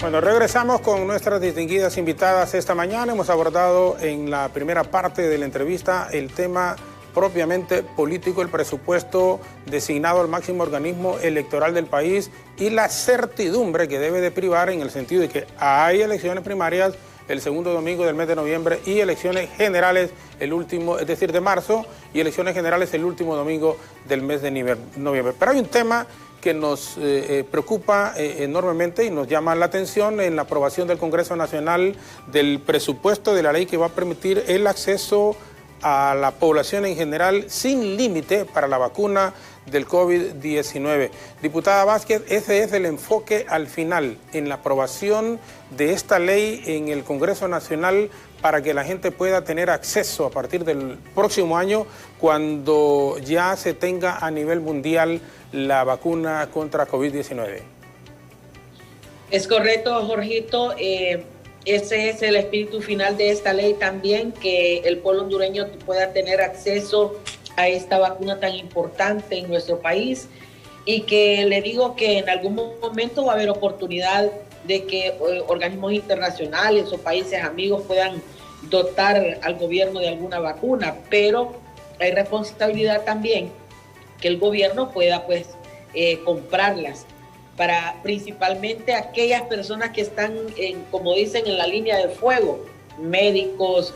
Bueno, regresamos con nuestras distinguidas invitadas esta mañana. Hemos abordado en la primera parte de la entrevista el tema propiamente político, el presupuesto designado al máximo organismo electoral del país y la certidumbre que debe de privar en el sentido de que hay elecciones primarias el segundo domingo del mes de noviembre y elecciones generales el último, es decir, de marzo, y elecciones generales el último domingo del mes de noviembre. Pero hay un tema que nos preocupa enormemente y nos llama la atención en la aprobación del Congreso Nacional del presupuesto de la ley que va a permitir el acceso a la población en general sin límite para la vacuna del COVID-19. Diputada Vázquez, ese es el enfoque al final en la aprobación de esta ley en el Congreso Nacional para que la gente pueda tener acceso a partir del próximo año cuando ya se tenga a nivel mundial la vacuna contra COVID-19. Es correcto, Jorgito. Ese es el espíritu final de esta ley también, que el pueblo hondureño pueda tener acceso a esta vacuna tan importante en nuestro país, y que le digo que en algún momento va a haber oportunidad de que organismos internacionales o países amigos puedan dotar al gobierno de alguna vacuna, pero hay responsabilidad también que el gobierno pueda comprarlas para principalmente aquellas personas que están, como dicen, en la línea de fuego, médicos,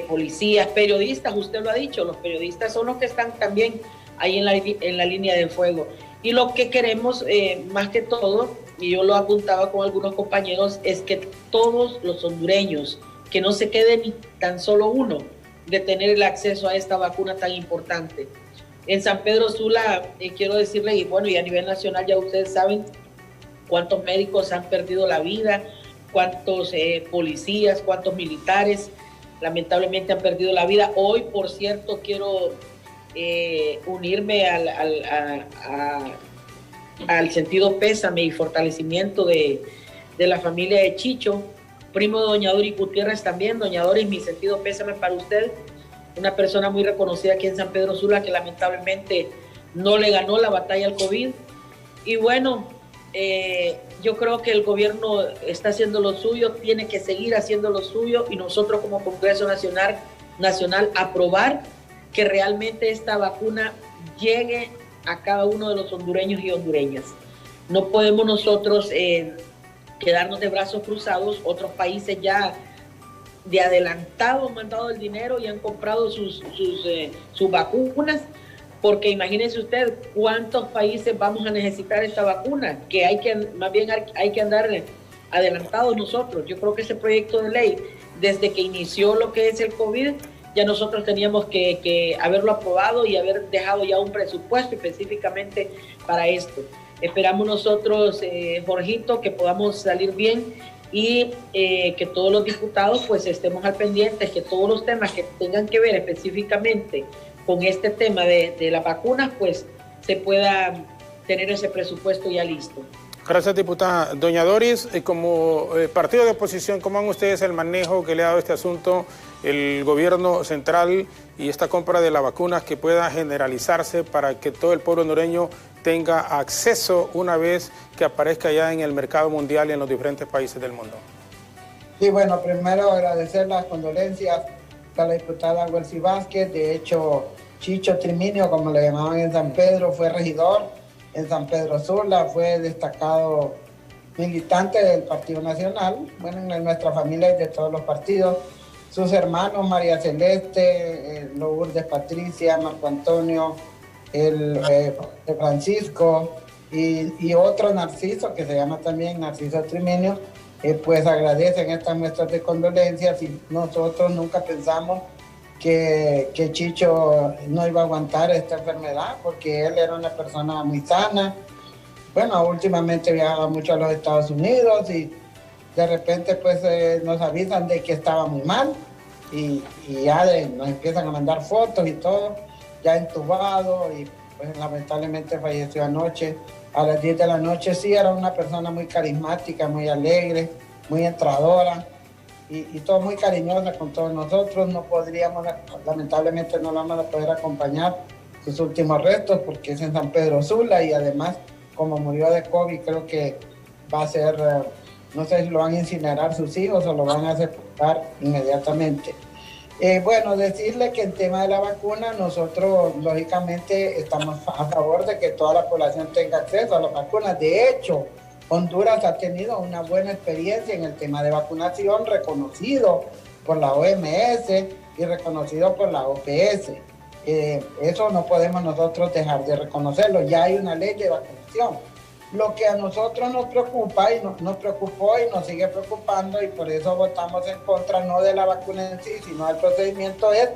policías, periodistas. Usted lo ha dicho, los periodistas son los que están también ahí en la línea de fuego. Y lo que queremos más que todo y yo lo apuntaba con algunos compañeros, es que todos los hondureños, que no se quede ni tan solo uno de tener el acceso a esta vacuna tan importante. En San Pedro Sula, quiero decirle, y bueno, y a nivel nacional ya ustedes saben cuántos médicos han perdido la vida, cuántos policías, cuántos militares lamentablemente han perdido la vida. Hoy, por cierto, quiero unirme al sentido pésame y fortalecimiento de la familia de Chicho, primo de doña Doris Gutiérrez también. Doña Doris, mi sentido pésame para usted, una persona muy reconocida aquí en San Pedro Sula que lamentablemente no le ganó la batalla al COVID. Y bueno, yo creo que el gobierno está haciendo lo suyo, tiene que seguir haciendo lo suyo, y nosotros como Congreso Nacional aprobar que realmente esta vacuna llegue a cada uno de los hondureños y hondureñas. No podemos nosotros quedarnos de brazos cruzados. Otros países ya de adelantado han mandado el dinero y han comprado sus vacunas, porque imagínense usted cuántos países vamos a necesitar esta vacuna, que más bien hay que andar adelantados nosotros. Yo creo que ese proyecto de ley, desde que inició lo que es el COVID, ya nosotros teníamos que haberlo aprobado y haber dejado ya un presupuesto específicamente para esto. Esperamos nosotros, Jorgito, que podamos salir bien y que todos los diputados pues estemos al pendiente, que todos los temas que tengan que ver específicamente con este tema de las vacunas, pues se pueda tener ese presupuesto ya listo. Gracias, diputada. Doña Doris, como partido de oposición, ¿cómo van ustedes el manejo que le ha dado este asunto el gobierno central y esta compra de las vacunas que pueda generalizarse para que todo el pueblo hondureño tenga acceso una vez que aparezca ya en el mercado mundial y en los diferentes países del mundo? Sí, bueno, primero agradecer las condolencias a la diputada Welsi Vázquez. De hecho, Chicho Triminio, como le llamaban en San Pedro, fue regidor en San Pedro Sula, fue destacado militante del Partido Nacional, bueno, en nuestra familia y de todos los partidos. Sus hermanos, María Celeste, Lourdes Patricia, Marco Antonio, Francisco y otro Narciso, que se llama también Narciso Triminio, pues agradecen estas muestras de condolencias, y nosotros nunca pensamos que Chicho no iba a aguantar esta enfermedad, porque él era una persona muy sana. Bueno, últimamente viajaba mucho a los Estados Unidos y de repente pues nos avisan de que estaba muy mal y ya nos empiezan a mandar fotos y todo, ya entubado, y pues lamentablemente falleció anoche a las 10 de la noche. Sí, era una persona muy carismática, muy alegre, muy entradora y todo muy cariñosa con todos nosotros. No podríamos, lamentablemente no la vamos a poder acompañar sus últimos restos porque es en San Pedro Sula, y además como murió de COVID, creo que va a ser, no sé si lo van a incinerar sus hijos o lo van a sepultar inmediatamente. Bueno, decirle que en tema de la vacuna, nosotros lógicamente estamos a favor de que toda la población tenga acceso a las vacunas. De hecho, Honduras ha tenido una buena experiencia en el tema de vacunación, reconocido por la OMS y reconocido por la OPS. Eso no podemos nosotros dejar de reconocerlo. Ya hay una ley de vacunación. Lo que a nosotros nos preocupa y nos preocupó y nos sigue preocupando, y por eso votamos en contra no de la vacuna en sí, sino del procedimiento, es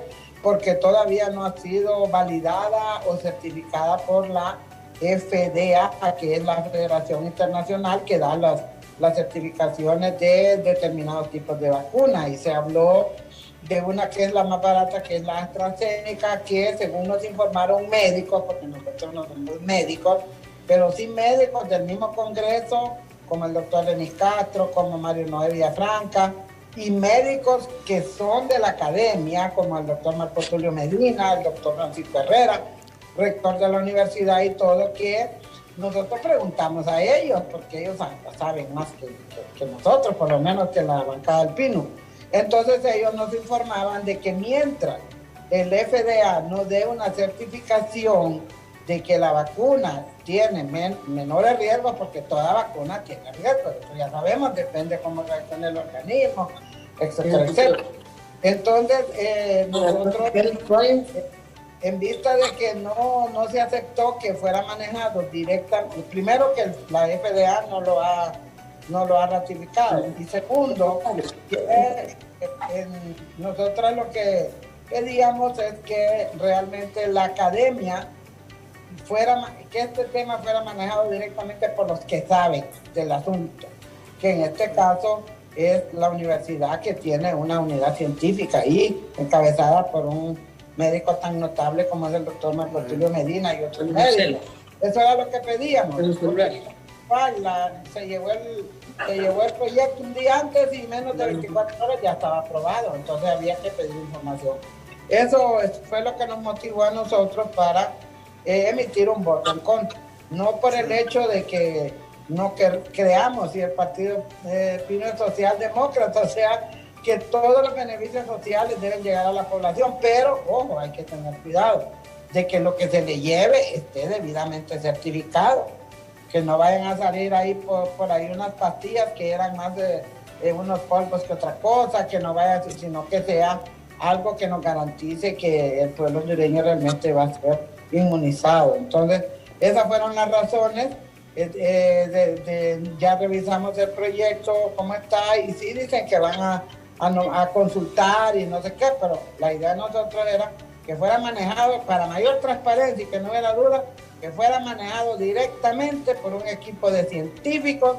porque todavía no ha sido validada o certificada por la FDA, que es la Federación Internacional que da las certificaciones de determinados tipos de vacunas. Y se habló de una que es la más barata, que es la AstraZeneca, que según nos informaron médicos, porque nosotros no somos médicos, pero sí médicos del mismo Congreso, como el doctor Denis Castro, como Mario Noé Villafranca, y médicos que son de la academia, como el doctor Marco Tulio Medina, el doctor Francisco Herrera, rector de la universidad y todo, que nosotros preguntamos a ellos, porque ellos saben más que nosotros, por lo menos que la bancada del Pino. Entonces ellos nos informaban de que mientras el FDA nos dé una certificación de que la vacuna tiene menores riesgos, porque toda vacuna tiene riesgos, eso ya sabemos, depende cómo reaccione el organismo, etcétera, etcétera. Entonces, nosotros en vista de que no se aceptó que fuera manejado directamente, primero que la FDA no lo ha ratificado, y segundo, nosotros lo que pedíamos es que realmente la academia que este tema fuera manejado directamente por los que saben del asunto, que en este caso es la universidad, que tiene una unidad científica y encabezada por un médico tan notable como es el doctor Marco Tulio Medina y otros médicos. Eso era lo que pedíamos. Se llevó el proyecto un día antes y menos de 24 horas ya estaba aprobado, entonces había que pedir información. Eso fue lo que nos motivó a nosotros para emitir un voto en contra, no por el hecho de que no creamos, y el partido Pino es socialdemócrata, o sea, que todos los beneficios sociales deben llegar a la población, pero, ojo, hay que tener cuidado de que lo que se le lleve esté debidamente certificado, que no vayan a salir ahí por ahí unas pastillas que eran más de unos polvos que otra cosa, que no vaya, sino que sea algo que nos garantice que el pueblo hondureño realmente va a ser inmunizado. Entonces, esas fueron las razones. Ya revisamos el proyecto, cómo está, y sí dicen que van a consultar y no sé qué, pero la idea de nosotros era que fuera manejado para mayor transparencia y que no hubiera duda, que fuera manejado directamente por un equipo de científicos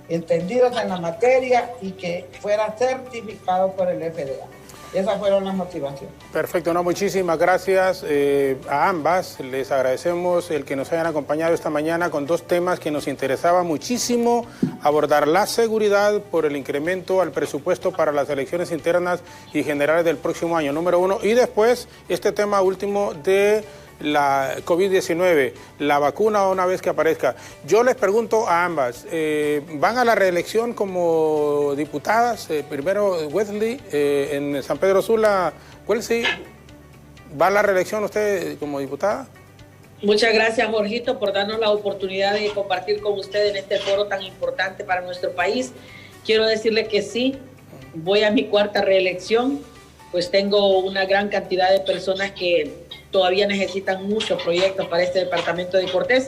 entendidos en la materia y que fuera certificado por el FDA. Esas fueron las motivaciones. Perfecto, no, muchísimas gracias a ambas. Les agradecemos el que nos hayan acompañado esta mañana con dos temas que nos interesaba muchísimo abordar: la seguridad por el incremento al presupuesto para las elecciones internas y generales del próximo año, número uno, y después este tema último de la COVID-19, la vacuna una vez que aparezca. Yo les pregunto a ambas, ¿van a la reelección como diputadas? Primero Wesley, en San Pedro Sula. Wesley, ¿va a la reelección usted como diputada? Muchas gracias, Jorgito, por darnos la oportunidad de compartir con usted en este foro tan importante para nuestro país. Quiero decirle que sí, voy a mi cuarta reelección, pues tengo una gran cantidad de personas que todavía necesitan muchos proyectos para este departamento de Cortés.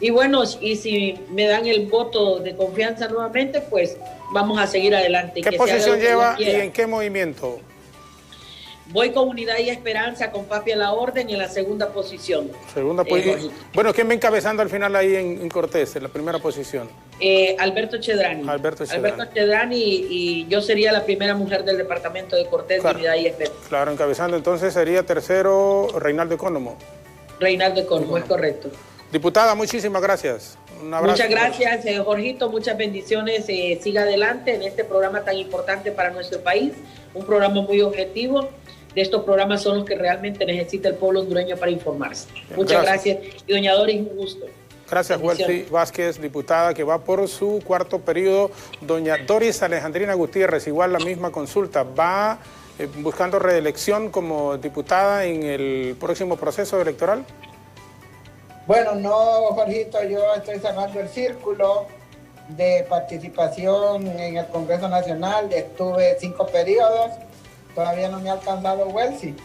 Y bueno, y si me dan el voto de confianza nuevamente, pues vamos a seguir adelante. ¿Qué posición lleva y en qué movimiento? Voy con Unidad y Esperanza, con Papi a la orden, en la segunda posición. Segunda posición. Bueno, ¿quién va encabezando al final ahí en Cortés, en la primera posición? Alberto Chedrani. Alberto Chedrani, y yo sería la primera mujer del departamento de Cortés, claro, de Unidad y Esperanza. Claro, encabezando entonces sería tercero Reinaldo Economo. Reinaldo Economo, es correcto. Diputada, muchísimas gracias. Un abrazo. Muchas gracias, Jorgito, muchas bendiciones. Siga adelante en este programa tan importante para nuestro país, un programa muy objetivo. De estos programas son los que realmente necesita el pueblo hondureño para informarse. Muchas gracias. Y doña Doris, un gusto. Gracias, Wesley Vázquez, diputada, que va por su cuarto periodo. Doña Doris Alejandrina Gutiérrez, igual la misma consulta, ¿va buscando reelección como diputada en el próximo proceso electoral? Bueno, no, Jorgito, yo estoy cerrando el círculo de participación en el Congreso Nacional. Estuve 5 periodos. Todavía no me ha alcanzado Welsi.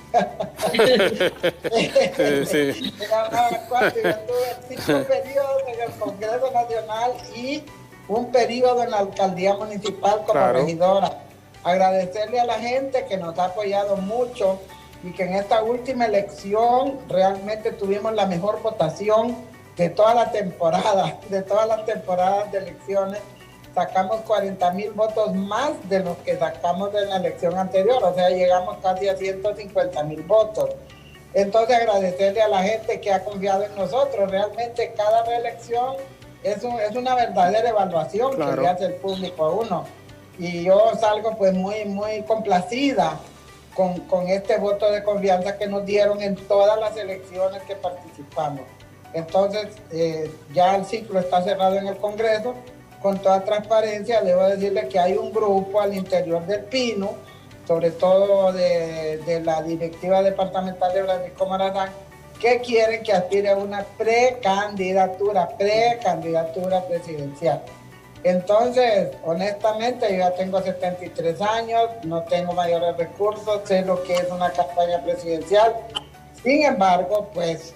Sí. Yo tuve 5 periodos en el Congreso Nacional y un periodo en la alcaldía municipal como regidora. Agradecerle a la gente que nos ha apoyado mucho y que en esta última elección realmente tuvimos la mejor votación de toda la temporada, de todas las temporadas de elecciones. Sacamos 40,000 votos más de los que sacamos en la elección anterior, o sea, llegamos casi a 150,000 votos. Entonces, agradecerle a la gente que ha confiado en nosotros. Realmente cada reelección es una verdadera evaluación que le hace el público a uno. Y yo salgo pues muy complacida con este voto de confianza que nos dieron en todas las elecciones que participamos. Entonces, ya el ciclo está cerrado en el Congreso. Con toda transparencia, debo decirle que hay un grupo al interior del Pino, sobre todo de la directiva departamental de Francisco Morazán, que quieren que aspire a una precandidatura presidencial. Entonces, honestamente, yo ya tengo 73 años, no tengo mayores recursos, sé lo que es una campaña presidencial, Sin embargo, pues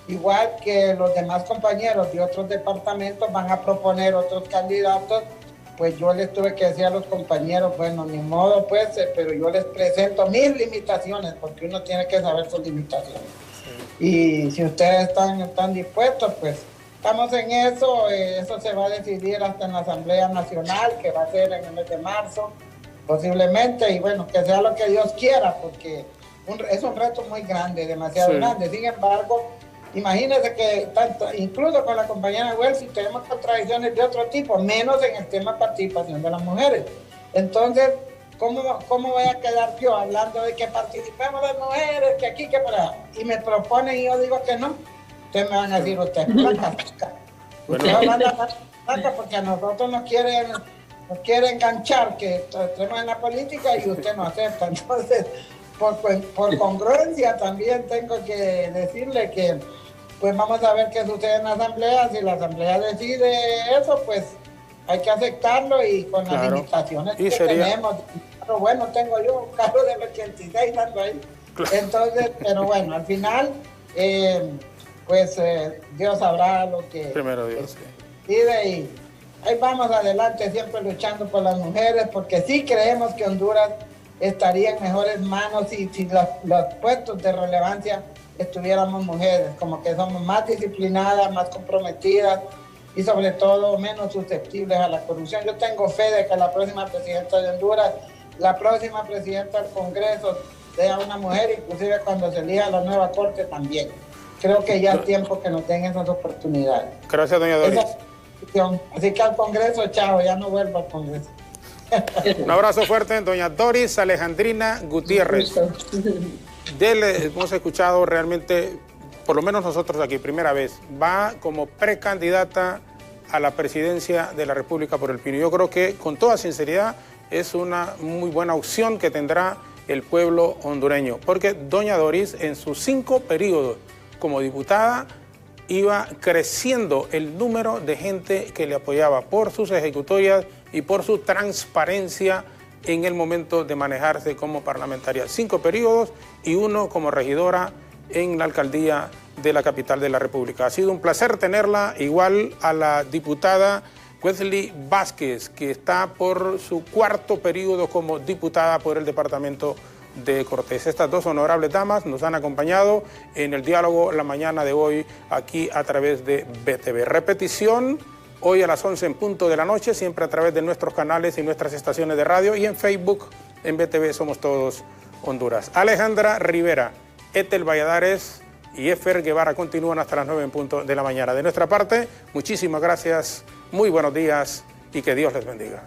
igual que los demás compañeros de otros departamentos van a proponer otros candidatos, pues yo les tuve que decir a los compañeros, bueno, ni modo pues, pero yo les presento mis limitaciones, porque uno tiene que saber sus limitaciones. Y si ustedes están dispuestos, pues estamos en eso. Eso se va a decidir hasta en la Asamblea Nacional, que va a ser en el mes de marzo, posiblemente, y bueno, que sea lo que Dios quiera, porque es un reto muy grande, demasiado grande. Sin embargo, imagínense que incluso con la compañera Welsi tenemos contradicciones de otro tipo, menos en el tema de participación de las mujeres. Entonces, ¿cómo voy a quedar yo hablando de que participemos las mujeres, que aquí, que para allá? Y me proponen y yo digo que no. Ustedes me van a decir, usted es una casca. Ustedes van a casca porque a nosotros nos quiere enganchar que estemos en la política y usted no acepta. Entonces, por congruencia también tengo que decirle que pues vamos a ver qué sucede en la asamblea. Si la asamblea decide eso, pues hay que aceptarlo y con las limitaciones que tenemos. Pero bueno, tengo yo un carro del 86 dando ahí. Entonces, pero bueno, al final, Dios sabrá lo que primero Dios, decide y ahí vamos adelante, siempre luchando por las mujeres, porque sí creemos que Honduras estaría en mejores manos si los puestos de relevancia estuviéramos mujeres, como que somos más disciplinadas, más comprometidas y sobre todo menos susceptibles a la corrupción. Yo tengo fe de que la próxima presidenta de Honduras, la próxima presidenta del Congreso sea una mujer, inclusive cuando se elija la nueva corte también. Creo que ya es tiempo que nos den esas oportunidades. Gracias, doña Doris. Así que al Congreso, chao, ya no vuelvo al Congreso. Un abrazo fuerte, doña Doris Alejandrina Gutiérrez. Hemos escuchado realmente, por lo menos nosotros aquí, primera vez, va como precandidata a la presidencia de la República por el Pino. Yo creo que con toda sinceridad es una muy buena opción que tendrá el pueblo hondureño, porque doña Doris en sus 5 periodos como diputada iba creciendo el número de gente que le apoyaba por sus ejecutorias y por su transparencia en el momento de manejarse como parlamentaria. 5 periodos y 1 como regidora en la alcaldía de la capital de la República. Ha sido un placer tenerla, igual a la diputada Wesley Vázquez, que está por su 4º periodo como diputada por el departamento de Cortés. Estas 2 honorables damas nos han acompañado en el diálogo la mañana de hoy aquí a través de BTV. Repetición hoy a las 11 en punto de la noche, siempre a través de nuestros canales y nuestras estaciones de radio, y en Facebook, en BTV Somos Todos Honduras. Alejandra Rivera, Ethel Valladares y Efer Guevara continúan hasta las 9 en punto de la mañana. De nuestra parte, muchísimas gracias, muy buenos días y que Dios les bendiga.